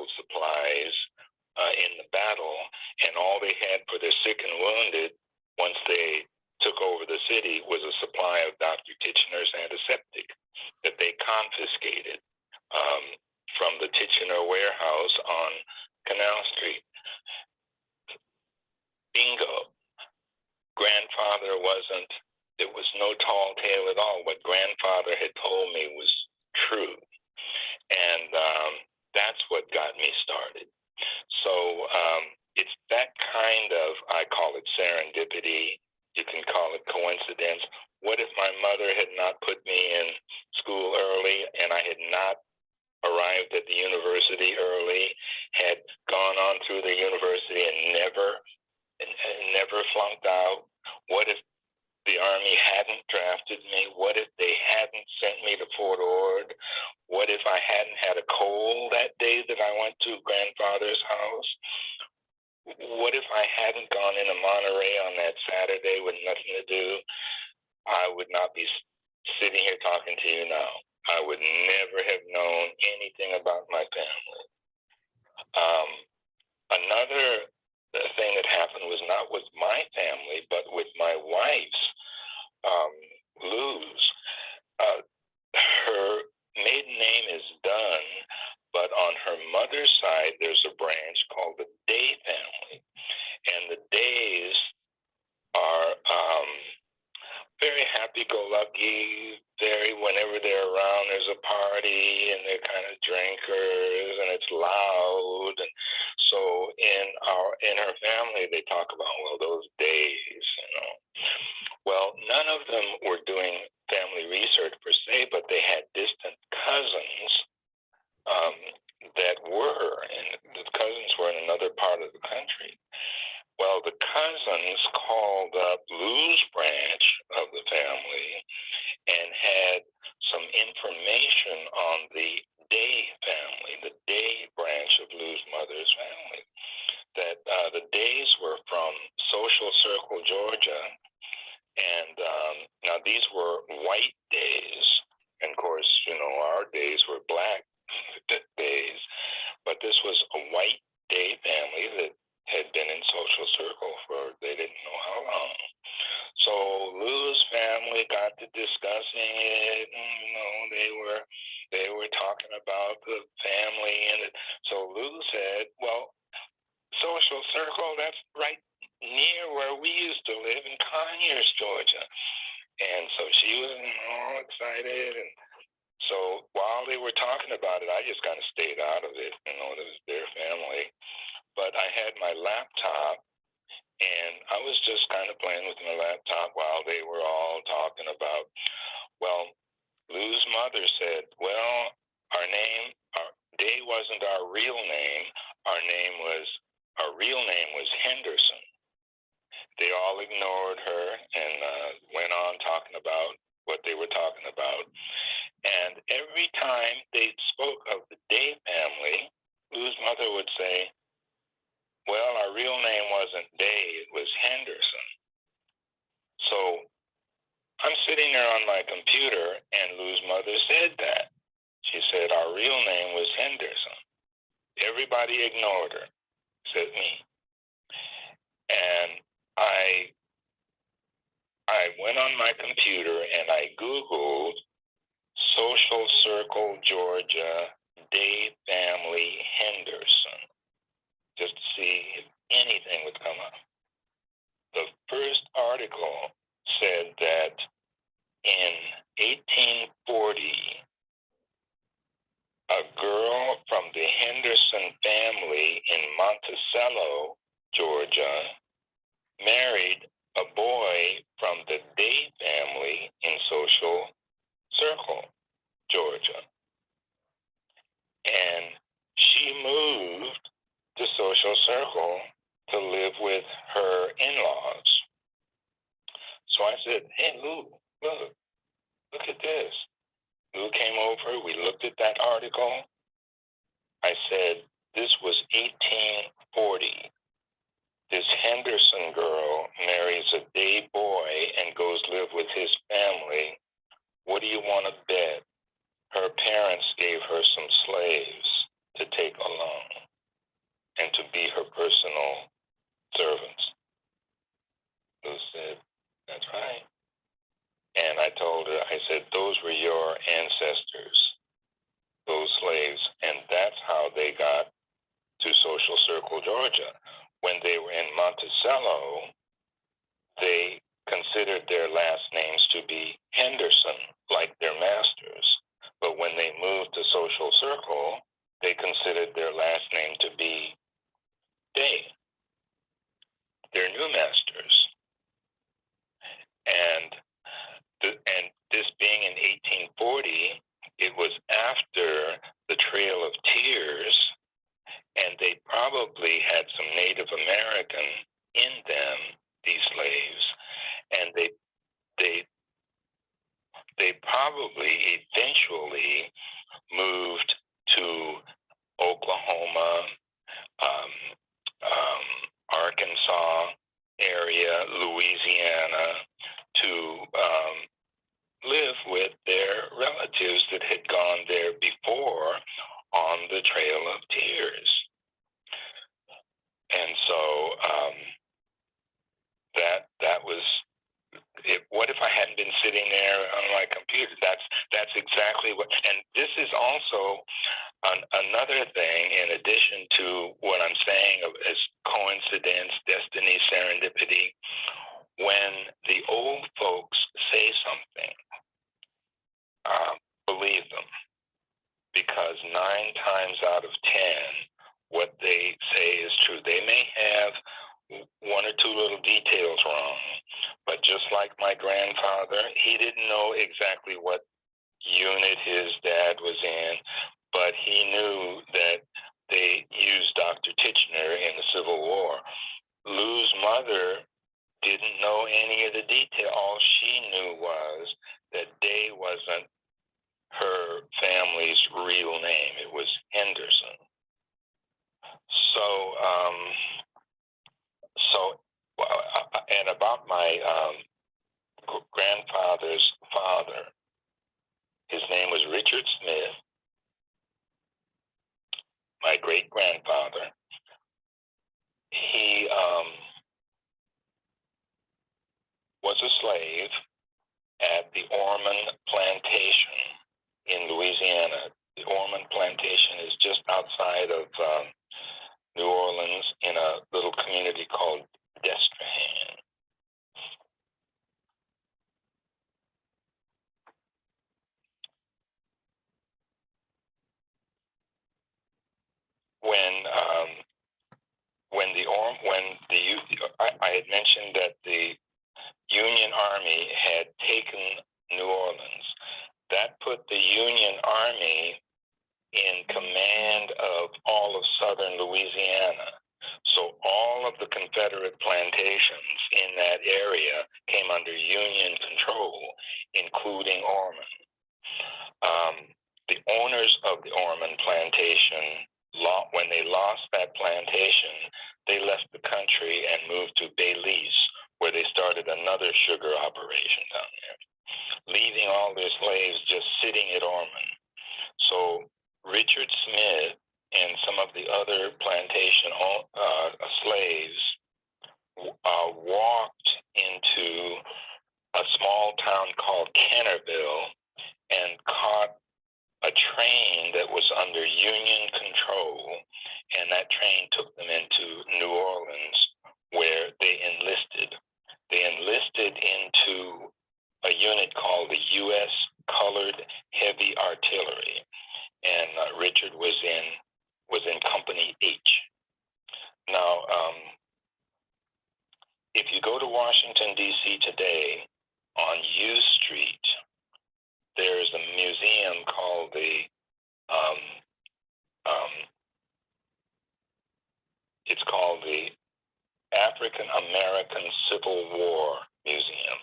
medical supplies in the battle, and all they had for their sick and wounded once they took over the city was a supply of Dr. Titchener's antiseptic that they confiscated from the Titchener warehouse on Canal Street. Bingo. Grandfather wasn't, it was no tall tale at all. What grandfather had told me was true. And that's what got me started. So it's that kind of, I call it serendipity. You can call it coincidence. What if my mother had not put me in school early and I had not arrived at the university early, had gone on through the university and never flunked out? What if the Army hadn't drafted me? What if they hadn't sent me to Fort Ord? What if I hadn't had a cold that day that I went to grandfather's house? What if I hadn't gone into Monterey on that Saturday with nothing to do? I would not be sitting here talking to you now. I would never have known anything about my family. Another thing that happened was not with my family, but with my wife's, Lou's. Her maiden name is Dunn, but on her mother's side, there's a branch called the Day family. And the Days are very happy-go-lucky, very, whenever they're around, there's a party, and they're kind of drinkers, and it's loud. And so in her family, they talk about, well, those days, you know. Well, none of them were doing family research per se, but they had distant cousins that were, and the cousins were in another part of the country. Well, the cousins called up Lou's branch of the family and had some information on the Day family, the Day branch of Lou's mother's family, that the Days were from Social Circle, Georgia. And now these were white Days. And of course, you know, our Days were black Days. But this was a white Day family that had been in Social Circle for they didn't know how long. So Lou's family got to discussing it, and you know, they were talking about the family, and so Lou said, well, Social Circle, that's right near where we used to live in Conyers, Georgia. And so she was all excited, and so while they were talking about it, I just kind of stayed out of it, you know, it was their family. But I had my laptop, and I was just kind of playing with my laptop while they were all talking about, well, Lou's mother said, well, our Day wasn't our real name. Our real name was Henderson. They all ignored her and went on talking about what they were talking about. And every time they spoke of the Day family, Lou's mother would say, well, our real name wasn't Day, it was Henderson. So I'm sitting there on my computer, and Lou's mother said that. She said our real name was Henderson. Everybody ignored her, except me. And I went on my computer and I Googled Social Circle, Georgia, Day family Henderson, just to see if anything would come up. The first article said that in 1840, a girl from the Henderson family in Monticello, Georgia, married a boy from the Day family in Social Circle, Georgia. And she moved to Social Circle to live with her in-laws. So I said, hey, Lou, look at this. Lou came over, we looked at that article. I said, this was 1840. This Henderson girl marries a Day boy and goes live with his family. What do you want to bet? Her parents gave her some slaves to take along. I said, those were your ancestors, those slaves, and that's how they got to Social Circle, Georgia. When they were in Monticello, they considered their last names to be Henderson, like their masters. But when they moved to Social Circle, they considered their last name to be Day, their new masters. And this being in 1840, it was after the Trail of Tears, and they probably had some Native American in them, these slaves, and they probably eventually moved to Oklahoma, Arkansas area, Louisiana, to live with their relatives that had gone there before on the Trail of Tears. And so that was it. What if I hadn't been sitting there on my computer? That's exactly what. And this is also another thing, in addition to what I'm saying as coincidence, destiny, serendipity. When the old folks say something, believe them, because 9 times out of 10, what they say is true. They may have 1 or 2 little details wrong, but just like my grandfather, he didn't know exactly what unit his dad was in, but he knew that they used Dr. Titchener in the Civil War. Lou's mother didn't know any of the detail. All she knew was that Day wasn't her family's real name. It was Henderson. And about my grandfather's father, his name was Richard Smith, my great-grandfather. He was a slave at the Ormond Plantation in Louisiana. The Ormond Plantation is just outside of New Orleans in a little community called Destrehan. I had mentioned that the Union Army had taken New Orleans. That put the Union Army in command of all of southern Louisiana. So all of the Confederate plantations in that area came under Union control, including Ormond. The owners of the Ormond plantation, when they lost that plantation, they left the country and moved to Belize, where they started another sugar operation down there, leaving all their slaves just sitting at Ormond. So Richard Smith and some of the other plantation slaves walked into a small town called Kennerville and caught a train that was under Union control, and that train took them into New Orleans, where they enlisted. They enlisted into a unit called the U.S. Colored Heavy Artillery, and Richard was in Company H. Now, if you go to Washington, D.C. today, on U Street, there's a museum called the African American Civil War Museum.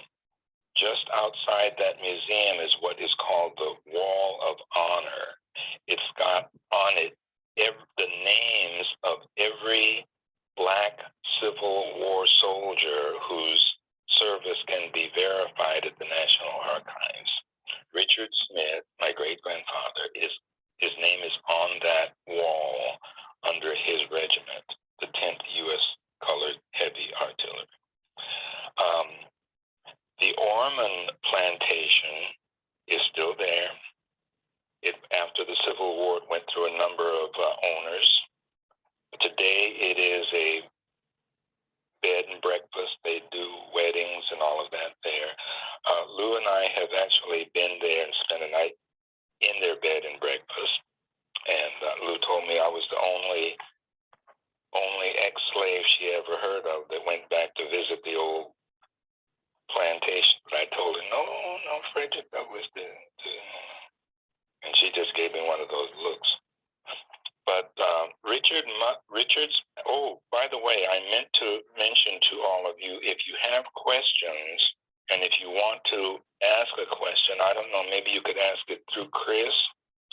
Just outside that museum is what is called the Wall of Honor. It's got on it the names of every Black Civil War soldier whose service can be verified at the National Archives. Richard Smith, my great-grandfather, his name is on that wall under his regiment, the 10th U.S. Colored Heavy Artillery. The Ormond plantation is still there. After the Civil War, it went through a number of owners. Today, it is a bed and breakfast. They do weddings and all of that there. Lou and I have actually been there and spent a night in their bed and breakfast. And Lou told me I was the only ex-slave she ever heard of that went back to visit the old plantation. But I told her, no, Frederick, that was the and she just gave me one of those looks. But Richard's, oh, by the way, I meant to mention to all of you, if you have questions and if you want to ask a question, I don't know, maybe you could ask it through Chris,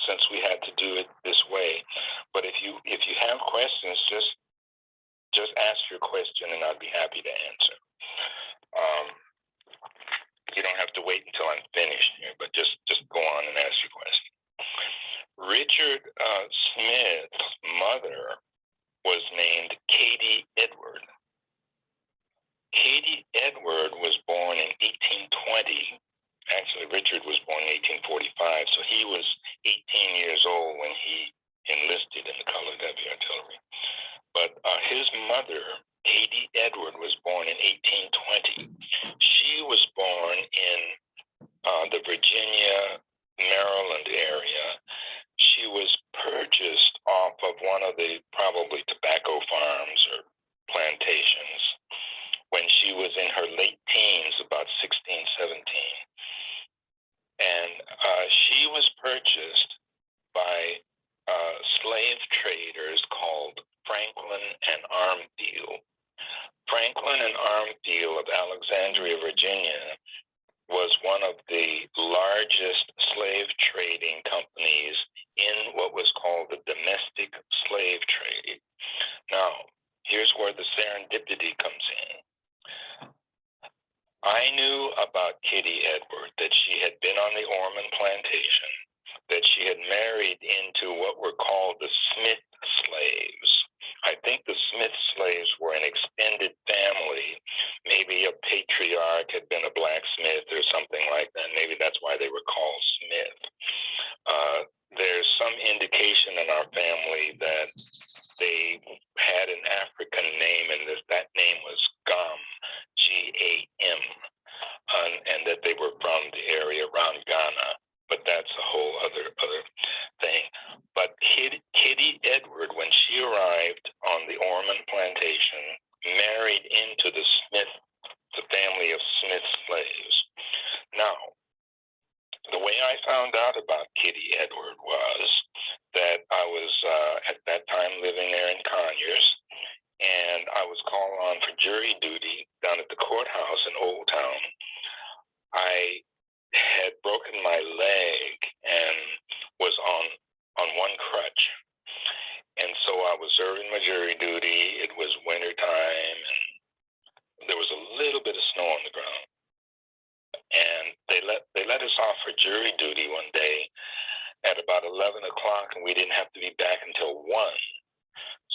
since we had to do it this way. But if you have questions, just ask your question and I'd be happy to answer. You don't have to wait until I'm finished here, but just go on and ask your question. Richard Smith's mother was named Katie Edward. Katie Edward was born in 1820. Actually, Richard was born in 1845, so he was 18 years old when he enlisted in the Colored Heavy Artillery. But his mother, Katie Edward, was born in 1820. She was born in the Virginia, Maryland area. She was purchased off of one of the probably tobacco farms or plantations when she was in her late teens, about 16, 17. And she was purchased by slave traders called Franklin and Armfield. Franklin and Armfield of Alexandria, Virginia, was one of the largest slave trading companies in what was called the domestic slave trade. Now, here's where the serendipity comes in. I knew about Kitty Edward, that she had been on the Ormond plantation, that she had married into what were called the Smith slaves. I think the Smith slaves were an extended family. Maybe a patriarch had been a blacksmith or something like that. Maybe that's why they were called Smith. There's some indication in our family that they had an African name, and that name was Gam, G-A-M, and that they were from the area around Ghana. But that's a whole other thing. But Kitty Edward, when she arrived on the Ormond plantation, married into the family of Smith slaves. Now, the way I found out about Kitty Edward was that I was at that time living there in Conyers, and I was called on for jury duty down at the courthouse in Old Town. I had broken my leg and was on one crutch. And so I was serving my jury duty. It was winter time, and there was a little bit of snow on the ground. And they let us off for jury duty one day at about 11 o'clock, and we didn't have to be back until 1.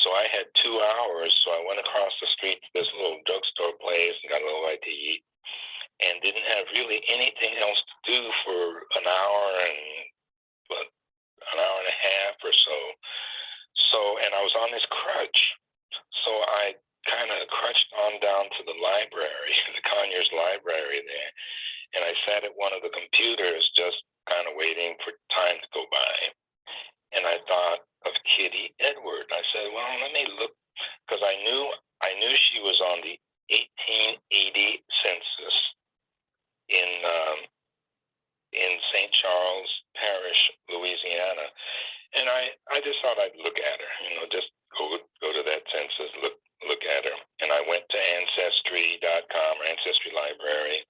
So I had 2 hours, so I went across the street to this little drugstore place and got a little bite to eat, and didn't have really anything else to do for an hour and a half or so. And I was on this crutch. So I kind of crutched on down to the library, the Conyers library there, and I sat at one of the computers just kind of waiting for time to go by. And I thought of Kitty Edward. I said, well, let me look, because I knew she was on the 1880 census in St. Charles Parish, Louisiana. And I just thought I'd look at her, just go to that census, look at her. And I went to Ancestry.com, or Ancestry Library,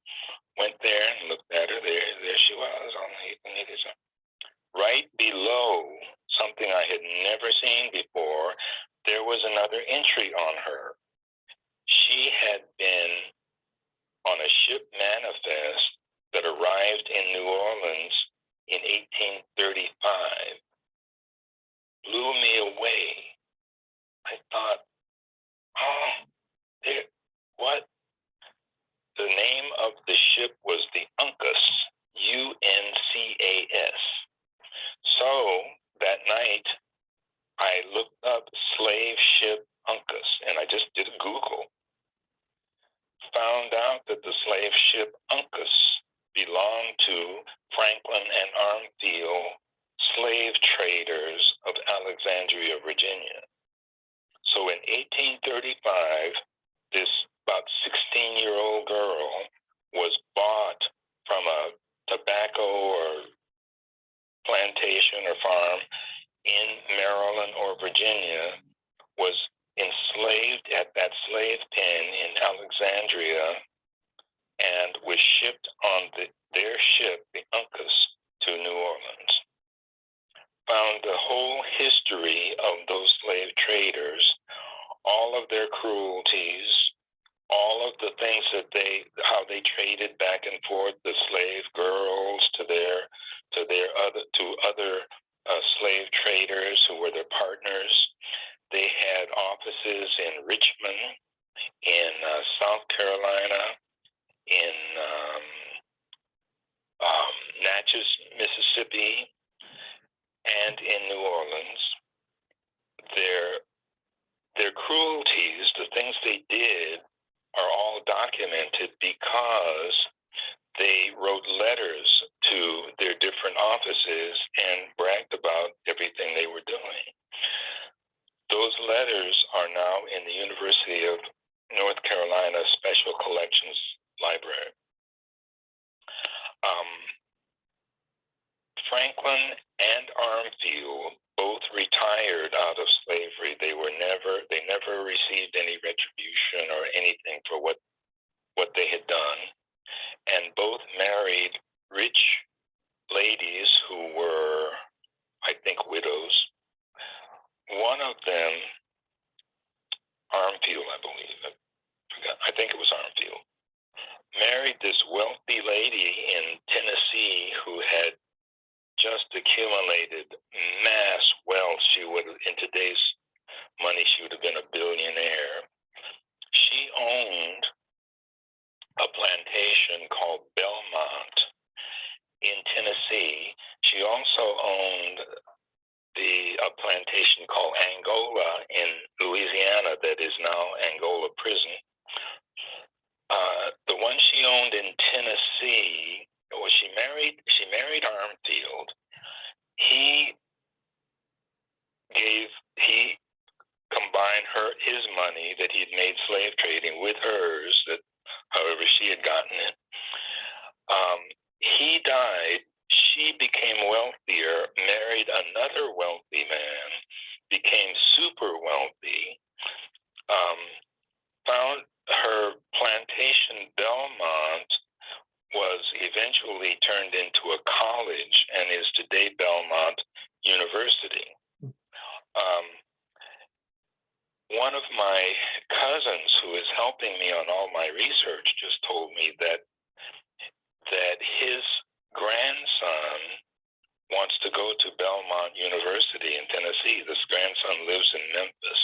went there and looked at her. There she was on the right below something I had never seen before. There was another entry on her. She had been on a ship manifest that arrived in New Orleans in 1835. Blew me away. I thought, what? The name of the ship was the Uncas, UNCAS. Franklin and Armfield, slave traders of Alexandria, Virginia. So in 1835, this about 16-year-old girl was bought from a tobacco or plantation or farm in Maryland or Virginia, was enslaved at that slave pen in Alexandria, and was shipped on their ship, the Uncas, to New Orleans. Found the whole history of those slave traders, all of their cruelties, all of the things that how they traded back and forth, the slave girls to other slave traders who were their partners. They had offices in Richmond, in South Carolina, in Natchez, Mississippi, and in New Orleans. Their cruelties, the things they did, are all documented because they wrote letters to their different offices and bragged about everything they were doing. Those letters are now in the University of North Carolina Special Collections Library. Franklin and Armfield both retired out of slavery. They never received any retribution or anything for what they had done, and both married rich ladies who were, I think, widows. One of them, Armfield, I believe, I think it was Armfield, married this wealthy lady in Tennessee who had just accumulated mass wealth. She would, in today's money, she would have been a billionaire. She owned a plantation called Belmont in Tennessee. She also owned a plantation called Angola in Louisiana that is now Angola Prison. The one she owned in Tennessee, well, she married Armfield. He combined his money that he'd made slave trading with hers, that however she had gotten it. He died. She became wealthier, married another wealthy man, became super wealthy, found her plantation Belmont was eventually turned into a college and is today Belmont University. One of my cousins who is helping me on all my research just told me that his grandson wants to go to Belmont University in Tennessee. This grandson lives in Memphis.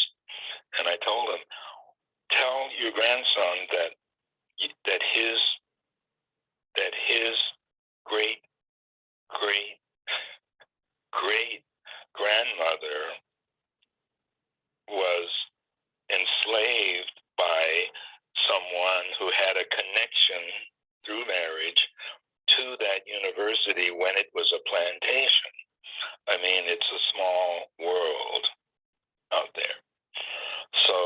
And I told him, tell your grandson that his great grandmother was enslaved by someone who had a connection through marriage to that university when it was a plantation. I mean, it's a small world out there. So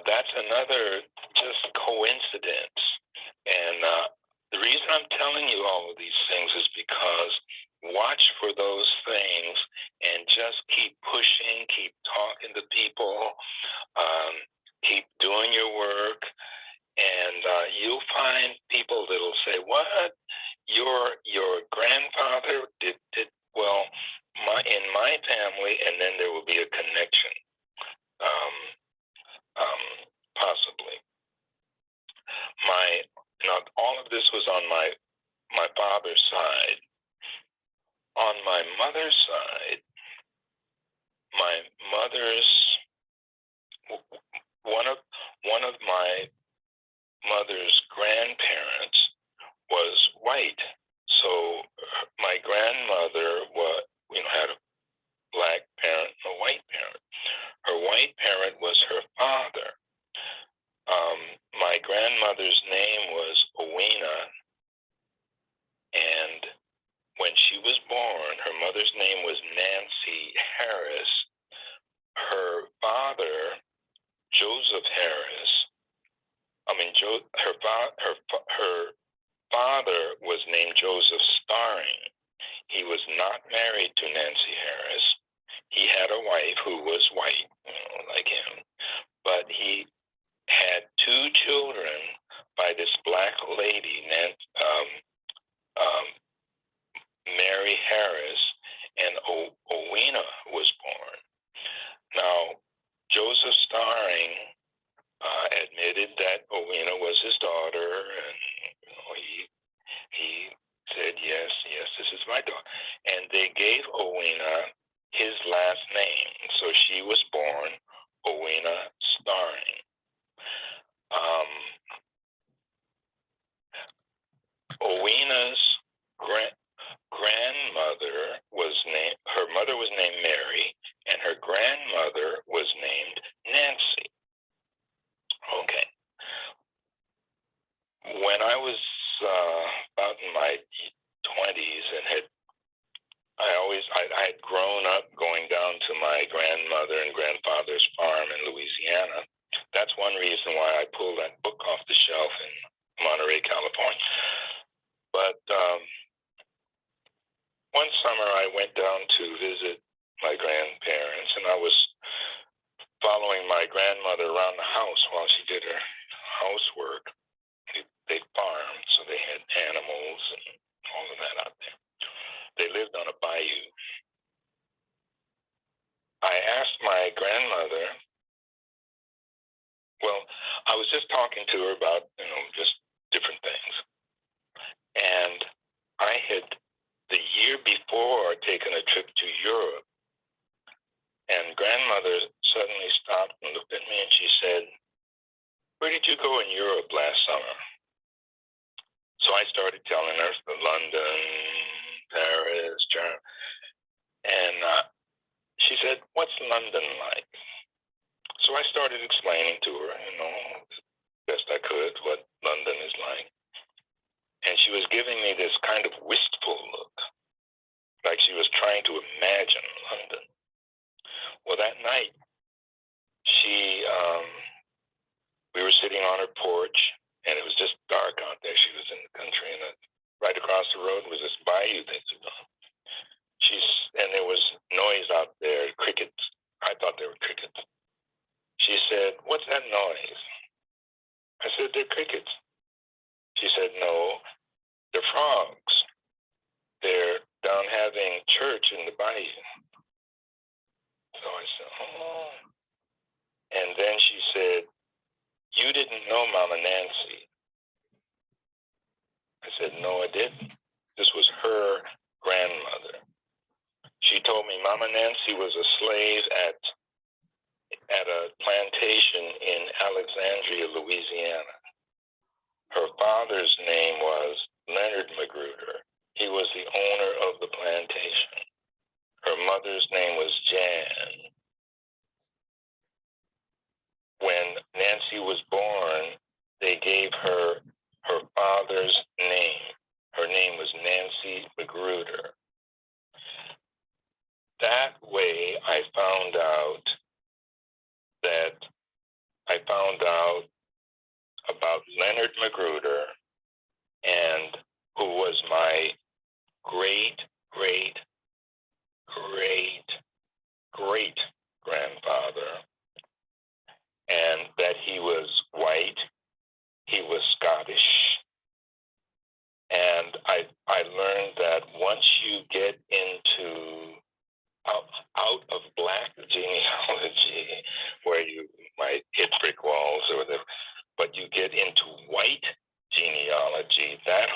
that's another just coincidence. And the reason I'm telling you all of these things is because watch for those things and just keep pushing, keep talking to people, keep doing your work, and you'll find people that'll say, what? Your grandfather did well in my family, and then there will be a connection, possibly. All of this was on my father's side. On my mother's side, one of my mother's grandparents was white. So my grandmother had a black parent and a white parent. Her white parent was her father. My grandmother's name was Owena, and when mother's name was Nancy Harris. Her father, Joseph Harris, her father was named Joseph Starring. He was not married to Nancy Harris. He had a wife who was white, like him, but he had two children by this black lady, Mary Harris, and Owena was born. Now, Joseph Starring admitted that Owena was his daughter, and he said, yes, this is my daughter. And they gave Owena his last name, so she was born Owena Starring. Owena's grandmother her mother was named Mary, and her grandmother was named Nancy. Okay. When I was about in my 20s and I had grown up going down to my grandmother and grandfather's farm in Louisiana. That's one reason why I pulled that book off the shelf in Monterey, California. But one summer I went down to visit my grandparents, and I was following my grandmother around the house while she did her housework. They farmed, so they had animals and all of that out there. They lived on a bayou. I asked my grandmother, well, I was just talking to her about, just different things. And I had, the year before, taken a trip to Europe. And grandmother suddenly stopped and looked at me and she said, where did you go in Europe last summer? So I started telling her London, Paris, Germany. And she said, what's London like? So I started explaining to her, best I could, what London is like. And she was giving me this kind of wistful look, like she was trying to imagine London. Well, that night, we were sitting on her porch, and it was just dark out there. She was in the country, and right across the road was this bayou they lived on. And there was noise out there, crickets. I thought they were crickets. She said, what's that noise? I said, they're crickets. She said, no, they're frogs. They're down having church in the bayou. So I said, oh. And then she said, you didn't know Mama Nancy. I said, no, I didn't. This was her grandmother. She told me Mama Nancy was a slave at a plantation in Alexandria, Louisiana. Her father's name was Leonard Magruder. He was the owner of the plantation. Her mother's name was Jan. When Nancy was born, they gave her father's name. Her name was Nancy Magruder. That way, I found out about Leonard Magruder, and who was my great grandfather, and that he was white, he was Scottish. And I learned that once you get into out of black genealogy, where you might hit brick walls or whatever, but you get into white genealogy, that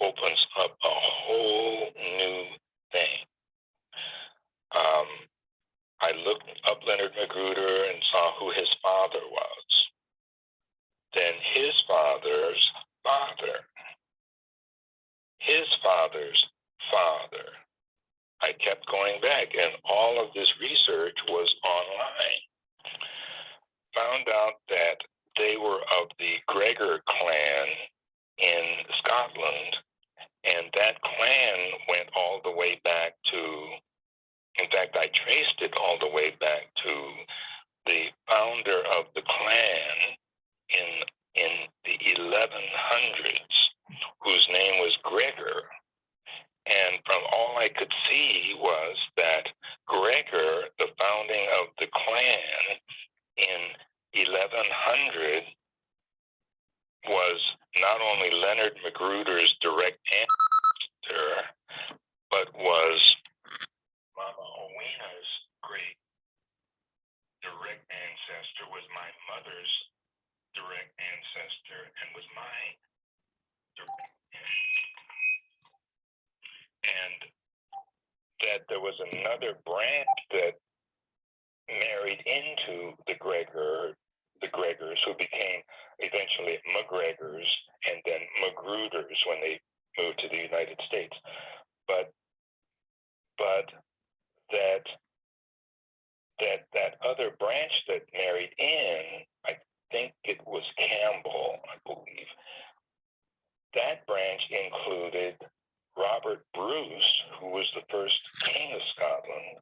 opens up a whole new thing. I looked up Leonard Magruder and saw who his father was. Then his father's father. His father's father. I kept going back, and all of this research was online. Found out that they were of the Gregor clan in Scotland, and that clan went all the way back to, in fact, I traced it all the way back to the founder of the clan in the 1100s, whose name was Gregor. And from all I could see was that Gregor, the founding of the clan in 1100, was not only Leonard Magruder's direct ancestor, but was Mama Owena's great direct ancestor, was my mother's direct ancestor, and was my direct ancestor. And that there was another branch that married into the Gregors, who became eventually McGregors and then Magruders when they moved to the United States. But that other branch that married in, I think it was Campbell, I believe. That branch included Robert Bruce, who was the first king of Scotland,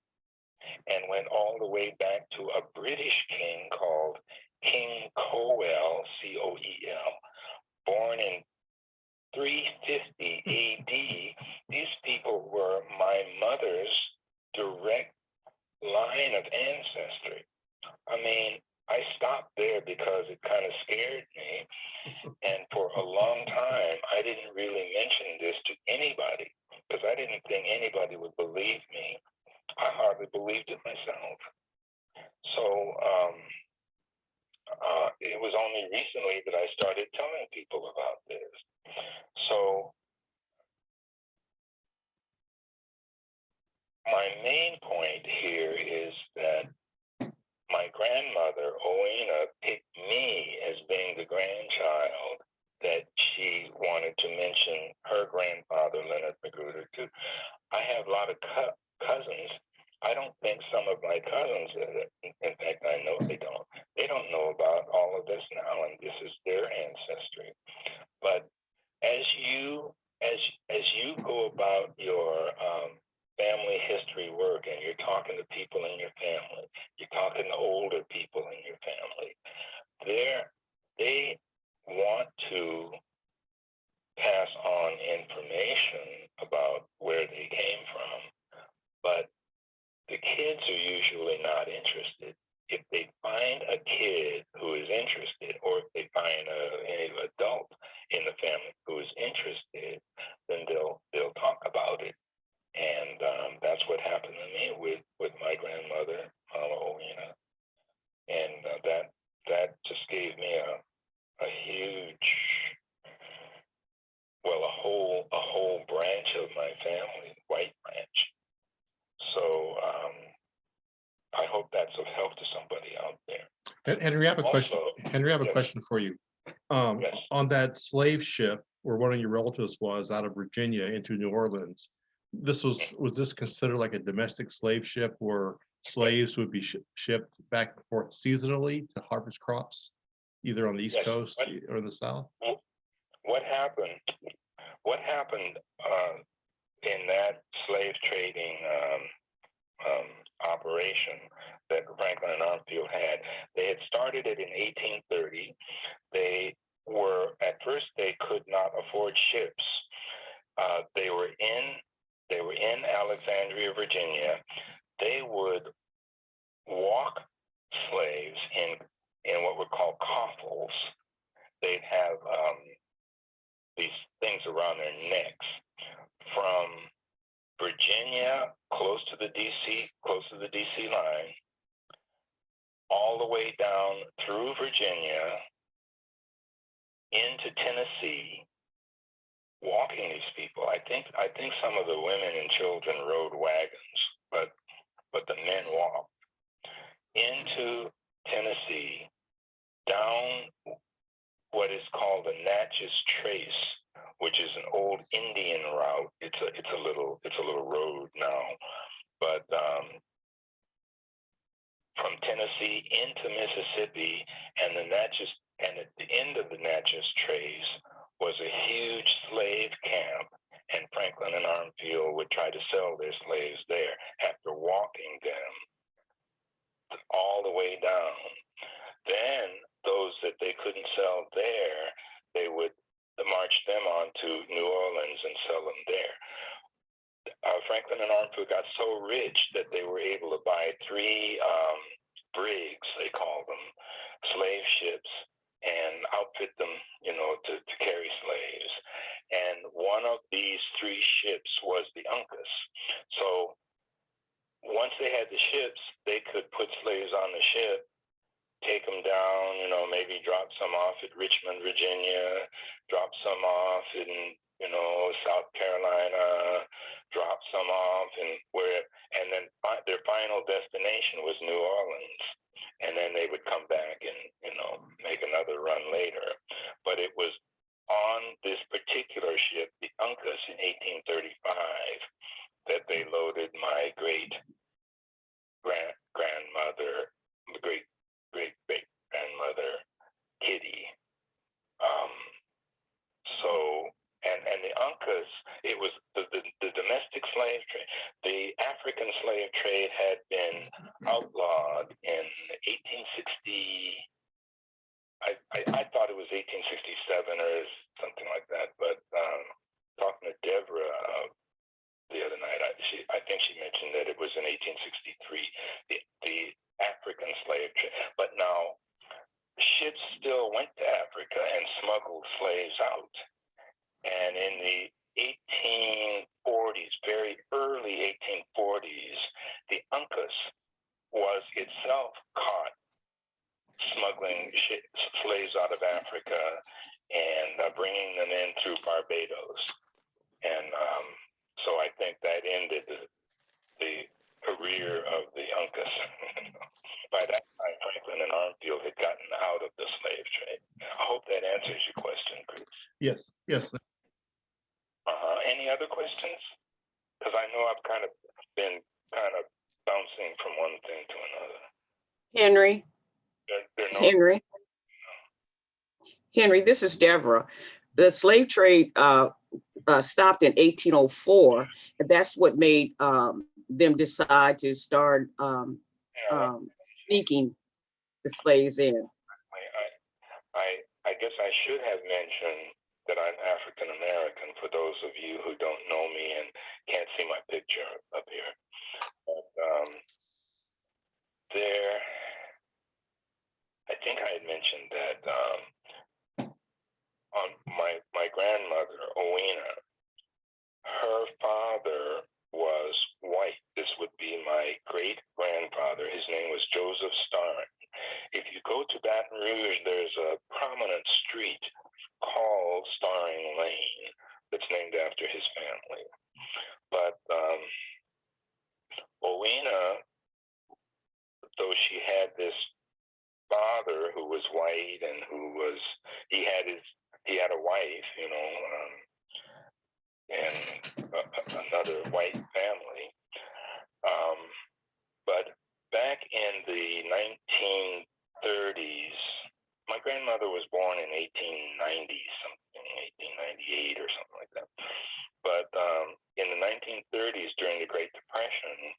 and went all the way back to a British king called King Coel, C-O-E-L, born in 350 AD. These people were my mother's direct line of ancestry. I mean, I stopped there because it kind of scared me. And for a long time, I didn't really mention this to anybody because I didn't think anybody would believe me. I hardly believed it myself. So it was only recently that I started telling people about this. So my main point here is that my grandmother, Owena, picked me as being the grandchild that she wanted to mention her grandfather, Leonard Magruder, to. I have a lot of cousins. I don't think some of my cousins, in fact, I know they don't know about all of this now, and this is their ancestry. But as you go about your family history work and you're talking to people in your family, you're talking to older people in your family, they want to pass on information about where they came from, but the kids are usually not interested. If they find a kid who is interested, or if they find any adult in the family who is interested, then they'll talk about it. And that's what happened to me with my grandmother, Mama Owena. And that just gave me a huge, well, a whole branch of my family, white branch. So I hope that's of help to somebody out there. Henry, I have a question. Henry, I have a question for you. Yes. On that slave ship where one of your relatives was out of Virginia into New Orleans, was this considered like a domestic slave ship where slaves would be shipped back and forth seasonally to harvest crops, either on the East Coast or the South? What happened in that slave trading operation that Franklin and Armfield had? They had started it in 1830. At first they could not afford ships. They were in Alexandria, Virginia. They would walk slaves in what were called coffles. They'd have these things around their necks from Virginia, close to the DC line, all the way down through Virginia into Tennessee, walking these people. I think some of the women and children rode wagons, but the men walked into Tennessee, down what is called the Natchez Trace, which is an old Indian route. It's a little road now, but from Tennessee into Mississippi, and at the end of the Natchez Trace was a huge slave camp, and Franklin Franklin and Armfield would try to sell their slaves there after walking them all the way down. Then those that they couldn't sell there, they would march them on to New Orleans and sell them there. Franklin and Armfield got so rich that they were able to buy 3 brigs, they call them, slave ships, and outfit them, to carry slaves. And one of these 3 ships was the Uncas. So once they had the ships, they could put slaves on the ship, take them down, maybe drop some off at Richmond, Virginia, drop some off in, South Carolina, drop some off and then their final destination was New Orleans. And then they would come back and, make another run later. But it was on this particular ship, the Uncas, in 1835, that they loaded my great grandmother, great grandmother, Kitty. And the Uncas, it was the domestic slave trade. The African slave trade had been outlawed in 1860. I thought it was 1867 or something like that. But talking to Deborah the other night, I think she mentioned that it was in 1863. The African slave trade. But now ships still went to Africa and smuggled slaves out. And in the 1840s, very early 1840s, the Uncas was itself caught smuggling slaves out of Africa and bringing them in through Barbados. And so I think that ended the career of the Uncas. By that time, Franklin and Armfield had gotten out of the slave trade. I hope that answers your question, Bruce. Yes. Any other questions? Because I know I've been bouncing from one thing to another. Henry, this is Deborah. The slave trade stopped in 1804, and that's what made them decide to start sneaking the slaves in. I guess I should have mentioned that I'm African American, for those of you who don't know me and can't see my picture up here. But I think I had mentioned that on my grandmother, Owena, her father was white. This would be my great grandfather. His name was Joseph Starr. If you go to Baton Rouge, there's a prominent street called Starring Lane that's named after his family. But Owena, though she had this father who was white and he had a wife, and another white family. But back in the 1930s, my grandmother was born in 1890 something, 1898 or something like that. But in the 1930s, during the Great Depression,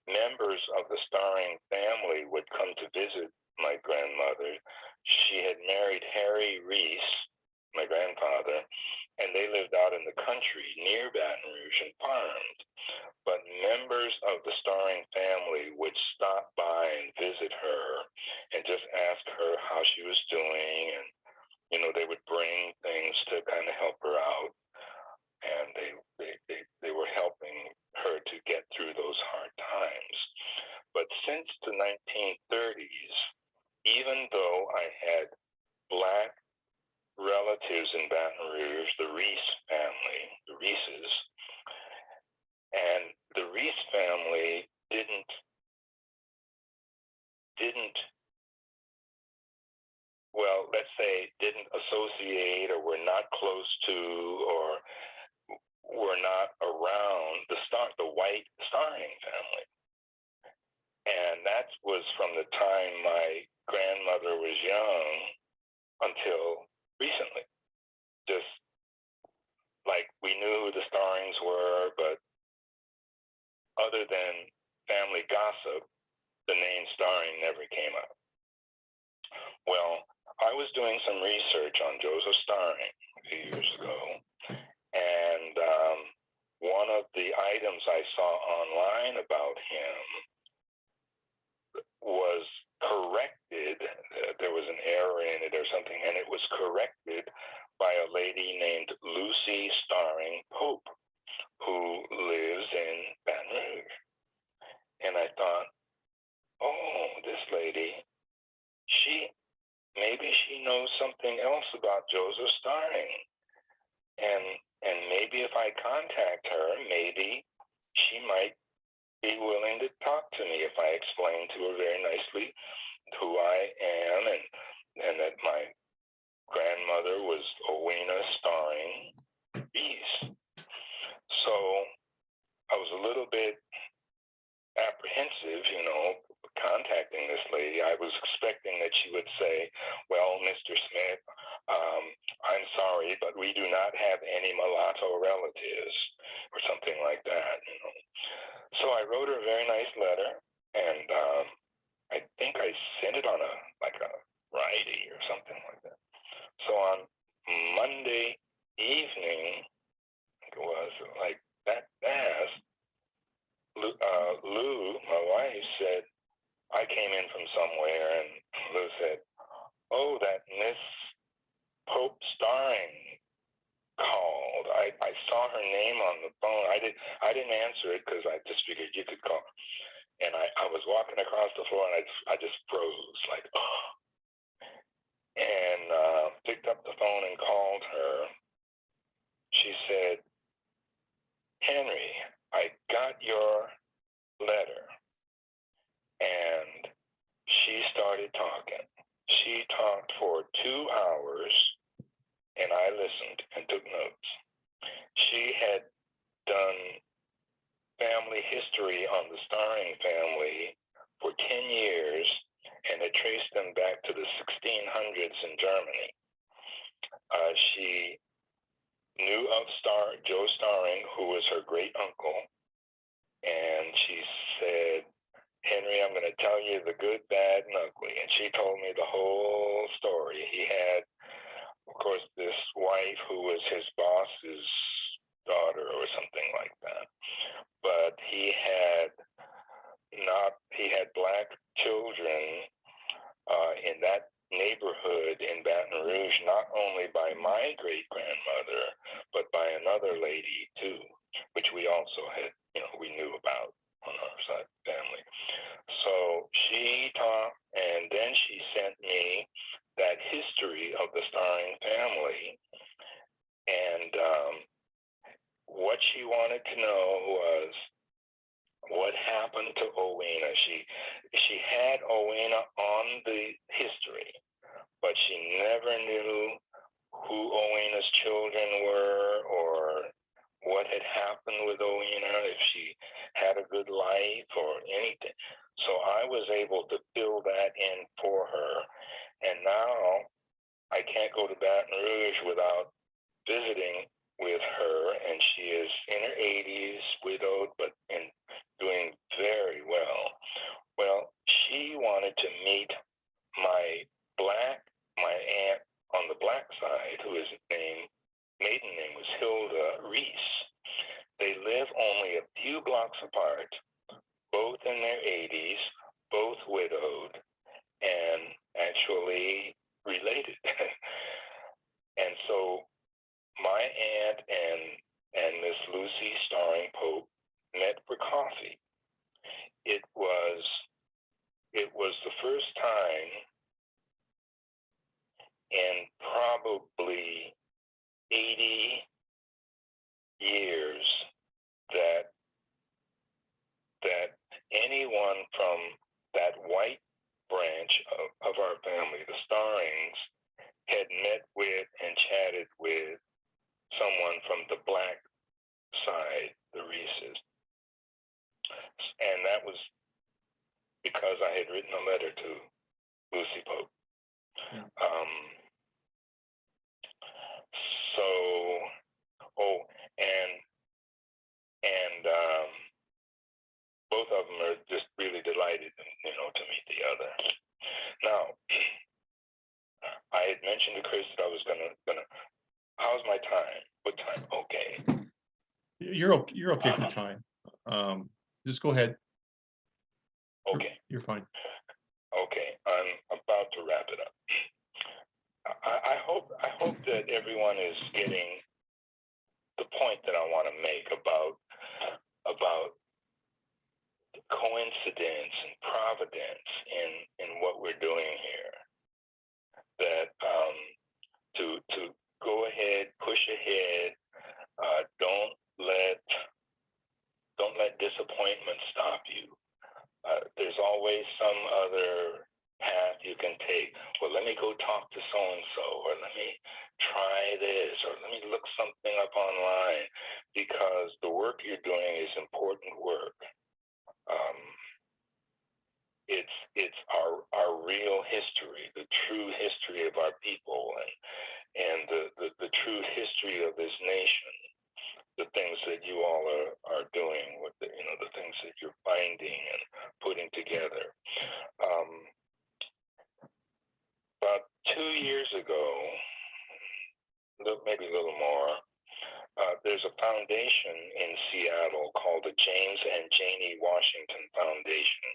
members of the Starring family would come to visit my grandmother. She had married Harry Reese, my grandfather, and they lived out in the country near Baton Rouge and farmed. But members of the Starring family would stop by and visit her and just ask her how she was doing. And, they would bring things to kind of help her out. And they were helping her to get through those hard times. But since the 1930s, even though I had Black relatives in Baton Rouge, the Reese family, the Reeses, and the Reese family didn't associate or were not close to or were not around the white Starring family. And that was from the time my grandmother was young until recently. Just like we knew knew who the Starrings were, but other than family gossip, the name Starring never came up. Well, I was doing some research on Joseph Starring a few years ago, and one of the items I saw online about him was corrected. There was an error in it or something, and it was corrected by a lady named Lucy Starring Pope, who lives in Baton Rouge. And I thought, oh, this lady, maybe she knows something else about Joseph Starring. And maybe if I contact her, maybe she might be willing to talk to me if I explain to her very nicely who I am and that my grandmother was Owena Starring Reese. So I was a little bit apprehensive, contacting this lady. I was expecting that she would say, well, Mr. Smith, I'm sorry, but we do not have any mulatto relatives or something like that. So I wrote her a very nice letter, and I think I sent it on a Friday or something like that. So on Monday evening, I think it was like that fast, Lou, my wife, said, I came in from somewhere, and Lou said, oh, that Miss Pope Starring called. I saw her name on the phone. I didn't answer it because I just figured you could call. And I was walking across the floor, and I just froze, like, oh. And picked up the phone and called her. She said, Henry, I got your letter. And she started talking. She talked for 2 hours, and I listened and took notes. She had done family history on the Starring family for 10 years, and had traced them back to the 1600s in Germany. She knew of Joe Starring, who was her great uncle, and she said, Henry, I'm going to tell you the good, bad, and ugly. And she told me the whole story. He had, of course, this wife who was his boss's daughter or something like that. But he had black children in that neighborhood in Baton Rouge, not only by my great-grandmother, but by another lady, too, which we also had, we knew about on our side family. So she talked, and then she sent me that history of the Starring family. And what she wanted to know was what happened to Owena. She had Owena on the history, but she never knew who Owena's children were or what had happened with Owena, if she had a good life or anything. So I was able to fill that in for her. And now I can't go to Baton Rouge without visiting with her. And she is in her 80s, widowed, but doing very well. Well, she wanted to meet my aunt on the black side, who is maiden name was Hilda Reese. They live only a few blocks apart, both in their 80s, both widowed, and actually related. And so my aunt and Miss Lucy Starring Pope met for coffee. It was the first time in probably 80 years that anyone from that white branch of our family, the Starrings, had met with and chatted with someone from the black side, the Reeses. And that was because I had written a letter to Lucy Pope. and both of them are just really delighted, to meet the other. Now, I had mentioned to Chris that I was gonna. How's my time? What time? Okay. You're okay for time. Just go ahead. Okay. You're fine. Okay, I'm about to wrap it up. I hope that everyone is getting the point that I want to make about coincidence and providence in what we're doing here. That to go ahead, push ahead. Don't let disappointment stop you. There's always some other path you can take. Well, let me go talk to so-and-so, or let me try this, or let me look something up online, because the work you're doing is important work. It's our real history, the true history of our people, and the true history of this nation. The things that you all are doing, with the things that you're finding and putting together. About 2 years ago, maybe a little more, there's a foundation in Seattle called the James and Janie Washington Foundation.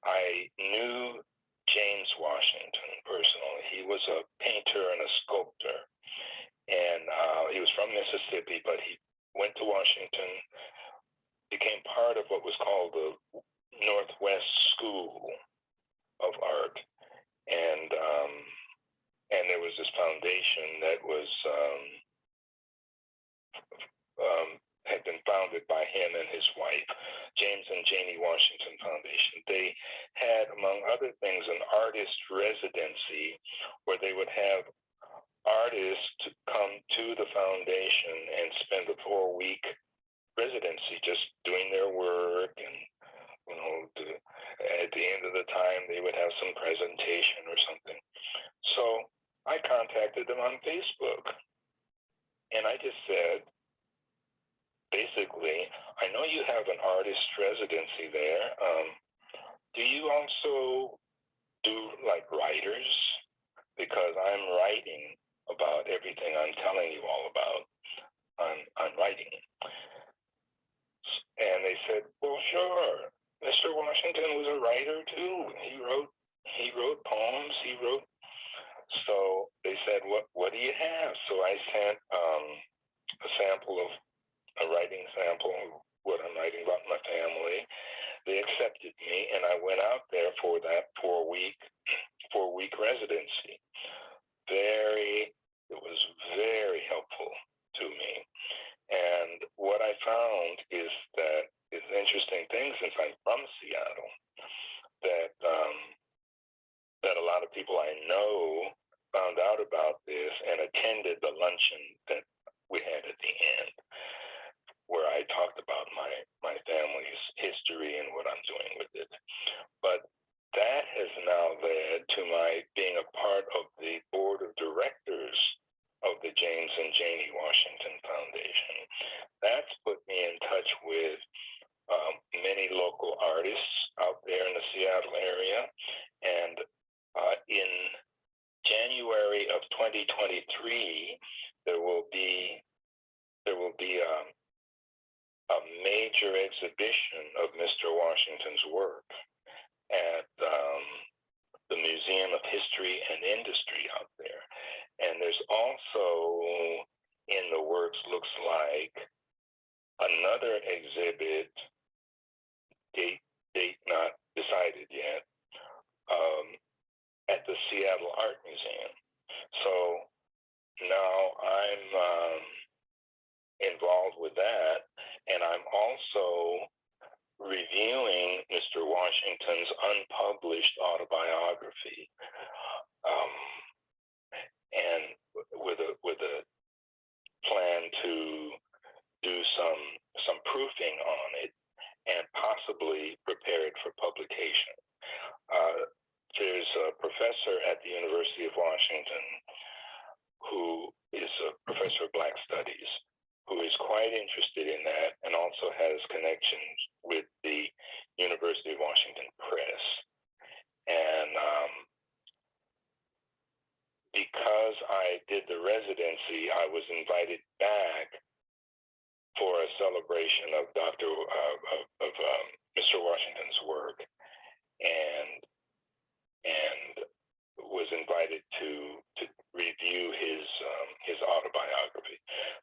I knew James Washington personally. He was a painter and a sculptor. And he was from Mississippi, but he went to Washington, became part of what was called the Northwest School of Art, and there was this foundation that was had been founded by him and his wife, James and Janie Washington Foundation. They had, among other things, an artist residency where they would have artists to come to the foundation and spend a 4-week residency just doing their work, and at the end of the time they would have some presentation or something. So I contacted them on Facebook, and I just said, basically, I know you have an artist residency there. Do you also do like writers? Because I'm writing about everything I'm telling you all about. I'm writing. And they said, well, sure. Mr. Washington was a writer too. He wrote poems. So they said, what do you have? So I sent a sample of a writing sample of what I'm writing about my family. They accepted me, and I went out there for that 4-week residency. It was very helpful to me. And what I found is that it's an interesting thing, since I'm from Seattle, that a lot of people I know found out about this and attended the luncheon that we had at the end, where I talked about my family's history and what I'm doing with it. But that has now led to my being a part of the board of directors of the James and Janie Washington Foundation. That's put me in touch with many local artists out there in the Seattle area. And in January of 2023, there will be a major exhibition of Mr. Washington's work at the Museum of History and Industry out there. And there's also in the works, looks like, another exhibit, date not decided yet, at the Seattle Art Museum. So now I'm involved with that, and I'm also reviewing Mr. Washington's unpublished autobiography, and with a plan to do some proofing on it and possibly prepare it for publication. There's a professor at the University of Washington who is a professor of Black Studies, who is has connections with the University of Washington Press. And because I did the residency, I was invited back for a celebration of Mr. Washington's work, and was invited to review his autobiography.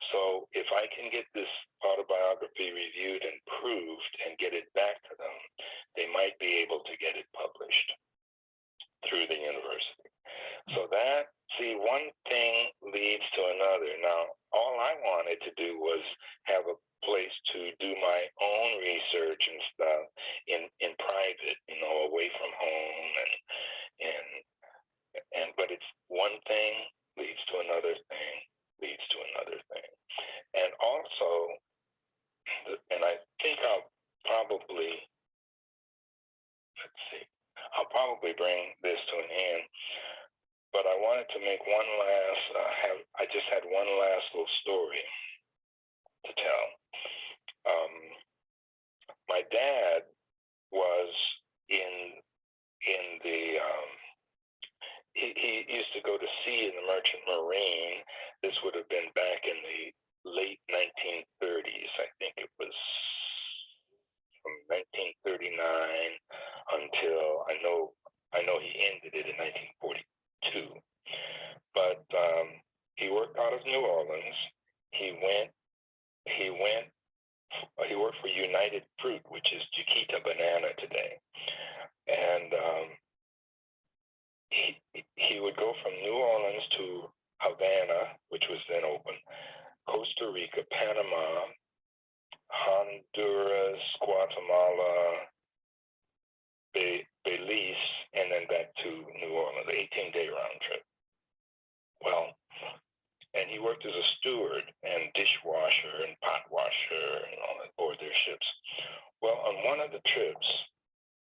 So if I can get this autobiography reviewed and proved and get it back to them, they might be able to get it published through the university. So one thing leads to another. Now, all I wanted to do was have a place to do my own research and stuff in private, away from home, but it's one thing leads to another thing, leads to another thing. And also, and I think I'll probably bring this to an end, but I wanted to make one last, I just had one last little story to tell. My dad was in the, he used to go to sea in the Merchant Marine. This would have been back in the late 1930s. I think it was from 1939 until I know he ended it in 1942. But he worked out of New Orleans. He worked for United Fruit, which is Chiquita Banana today, and he would go from New Orleans to Havana, which was then open, Costa Rica, Panama, Honduras, Guatemala, Belize, and then back to New Orleans, 18-day round trip. Well, and he worked as a steward and dishwasher and pot washer and all that aboard their ships. Well, on one of the trips,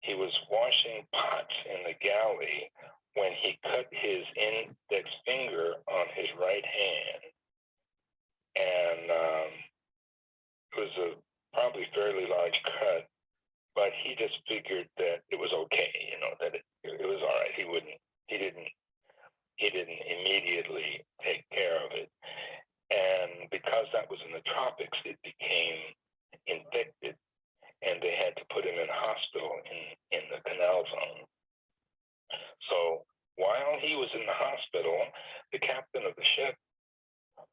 he was washing pots in the galley when he cut his index finger on his right hand. And it was a probably fairly large cut, but he just figured that it was okay, that it was all right. He didn't immediately take care of it. And because that was in the tropics, it became infected, and they had to put him in a hospital in the canal zone. So while he was in the hospital, the captain of the ship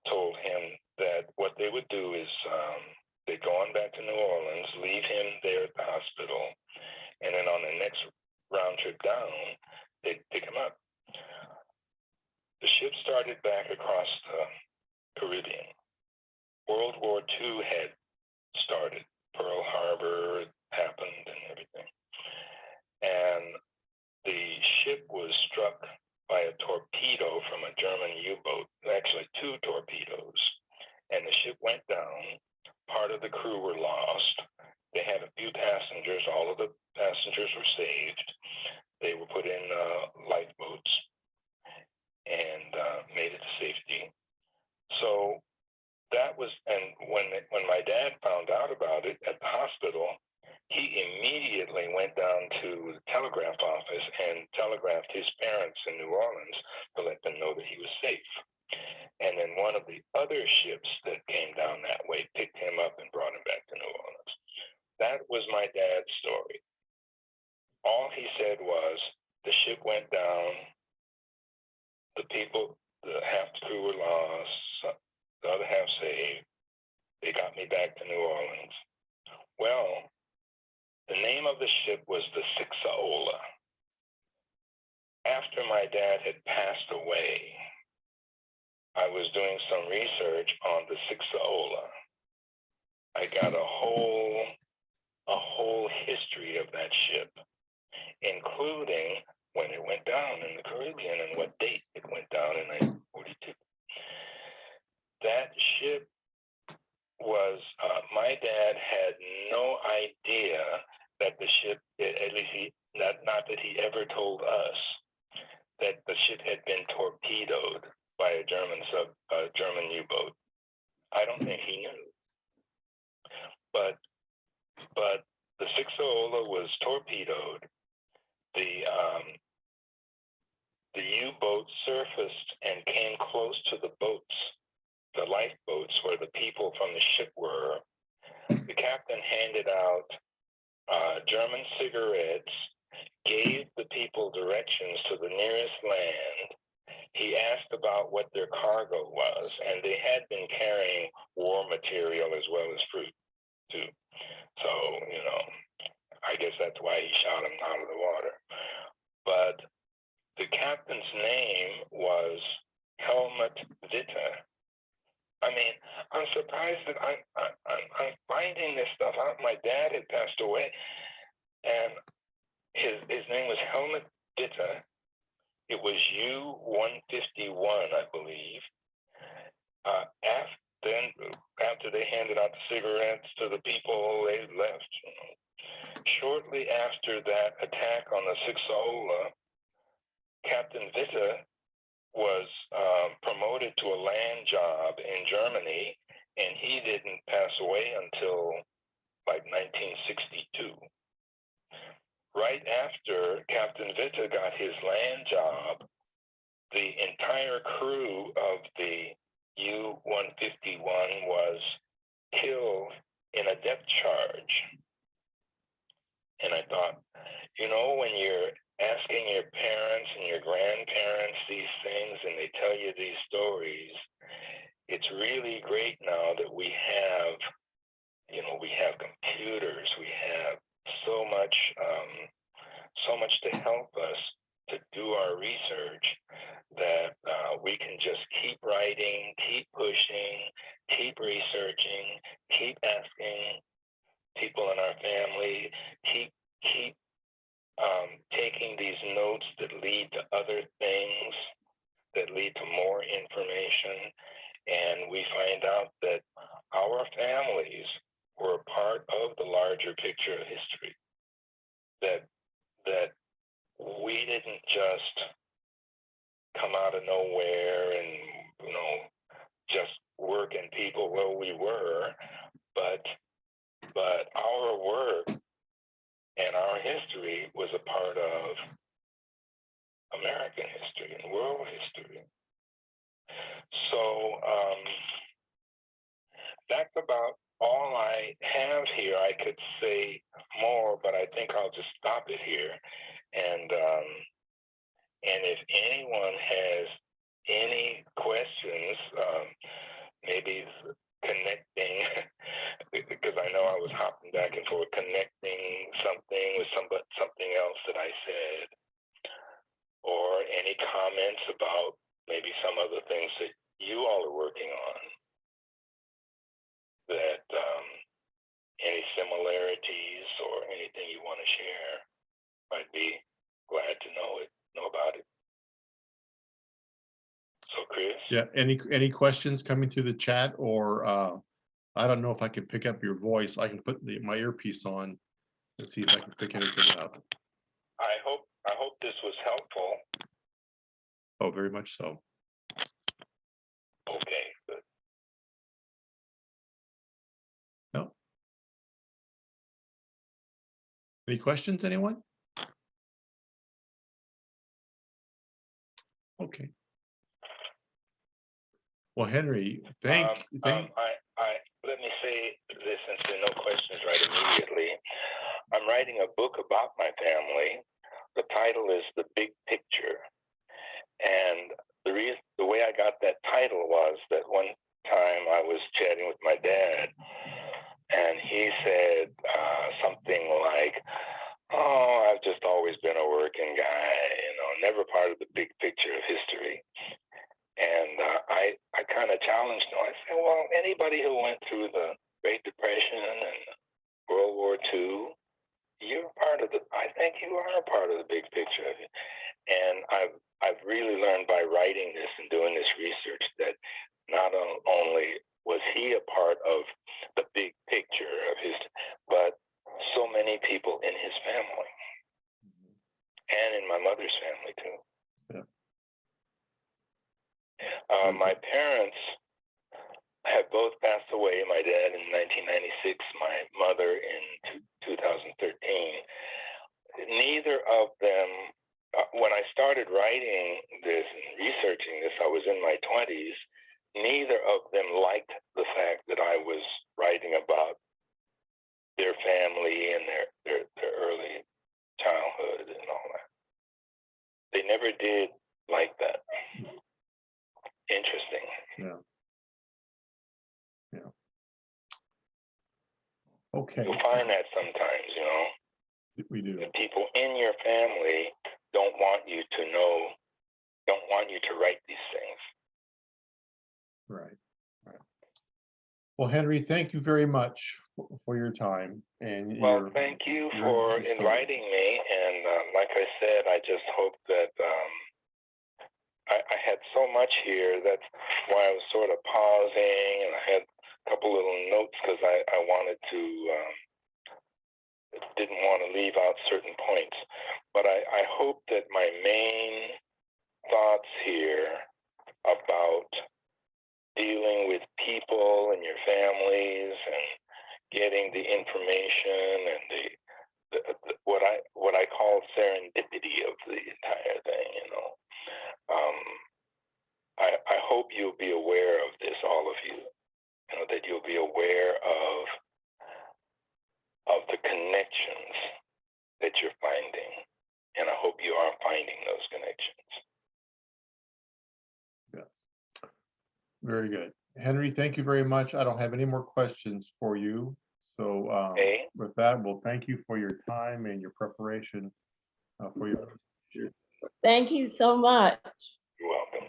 told him that what they would do is they'd go on back to New Orleans, leave him there at the hospital, and then on the next round trip down, they'd pick him up. The ship started back across the Caribbean. World War II had started. Pearl Harbor happened and everything. And the ship was struck by a torpedo from a German U-boat, actually 2 torpedoes, and the ship went down. Part of the crew were lost. They had a few passengers. All of the passengers were saved. They were put in lifeboats and made it to safety. So that was, and when my dad found out about it at the hospital, he immediately went down to the telegraph office and telegraphed his parents in New Orleans to let them know that he was safe. And then one of the other ships that came down that way picked him up and brought him back to New Orleans. That was my dad's story. All he said was, the ship went down, the half the crew were lost, the other half saved. They got me back to New Orleans. Well, the name of the ship was the Sixaola. After my dad had passed away, I was doing some research on the Sixaola. I got a whole history of that ship, including when it went down in the Caribbean and what date it went down in 1942. That ship was, my dad had no idea that the ship, at least not that he ever told us, that the ship had been torpedoed by a German U-boat. I don't think he knew. But but the Sixola was torpedoed. The U-boat surfaced and came close to the boats, the lifeboats where the people from the ship were. The captain handed out German cigarettes, gave the people directions to the nearest land. He asked about what their cargo was, and they had been carrying war material as well as fruit, too. So, I guess that's why he shot him out of the water. But the captain's name was Helmut Witte. I mean, I'm surprised that I'm finding this stuff out. My dad had passed away, and his name was Helmut Witte. It was U-151, I believe. After they handed out the cigarettes to the people, they left. Shortly after that attack on the Sixola, Captain Witte was promoted to a land job in Germany, and he didn't pass away until like 1962. Right after Captain Witte got his land job, the entire crew of the U-151 was killed in a depth charge. And I thought, when you're asking your parents and your grandparents these things and they tell you these stories, it's really great now that we have computers, we have so much to help us to do our research that we can just keep writing, keep pushing, keep researching, keep asking people in our family, keep taking these notes that lead to other things, that lead to more information, and we find out that our families were a part of the larger picture of history. That we didn't just come out of nowhere and just working people. Well, we were, but our work and our history was a part of American history and world history. So that's about all I have here. I could say more, but I think I'll just stop it here. And if anyone has any questions, maybe connecting, because I know I was hopping back and forth, connecting something with something else that I said, or any comments about maybe some of the things that you all are working on, that any similarities or anything you want to share, I'd be glad to know about it. So, Chris? Yeah, any questions coming through the chat, or I don't know if I can pick up your voice. I can put my earpiece on and see if I can pick anything up. I hope this was helpful. Oh, very much so. Okay, good. No. Any questions, anyone? Okay. Well, Henry, thank. Let me say this, since there are no questions right immediately. I'm writing a book about my family. The title is The Big Picture. And the way I got that title was that one time I was chatting with my dad, and he said something like, "Oh, I've just always been a working guy, never part of the big picture of history." And I kind of challenged him. I said, well, anybody who went through the Great Depression and World War II, I think you are a part of the big picture of it. And I've really learned by writing this and doing this research that not only was he a part of the big picture of history, but so many people in his family and in my mother's family too. Yeah. My parents have both passed away. My dad in 1996, my mother in neither of them, when I started writing this and researching this, I was in my 20s. Neither of them liked the fact that I was writing about their family and their early childhood and all that. They never did like that. Interesting. Yeah. Yeah. Okay. You'll find that sometimes, you know. We do. The people in your family don't want you to know, don't want you to write these things. Right. Right. Well, Henry, thank you very much for your time. And Well, thank you for inviting me. And like I said, I just hope that I had so much here. That's why I was sort of pausing, and I had a couple little notes because I wanted to, didn't want to leave out certain points. But I hope that my main thoughts here about dealing with people and your families and getting the information and the what I call serendipity of the entire thing, you know. I hope you'll be aware of this, all of you, you know, that you'll be aware of the connections that you're finding, and I hope you are finding those connections. Yeah. Very good. Henry, thank you very much. I don't have any more questions for you. So Okay. With that, well, thank you for your time and your preparation for your. Thank you so much. You're welcome.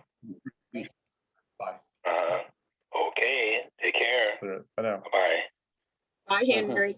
Bye. Okay. Take care. Bye now. Bye. Bye, Henry.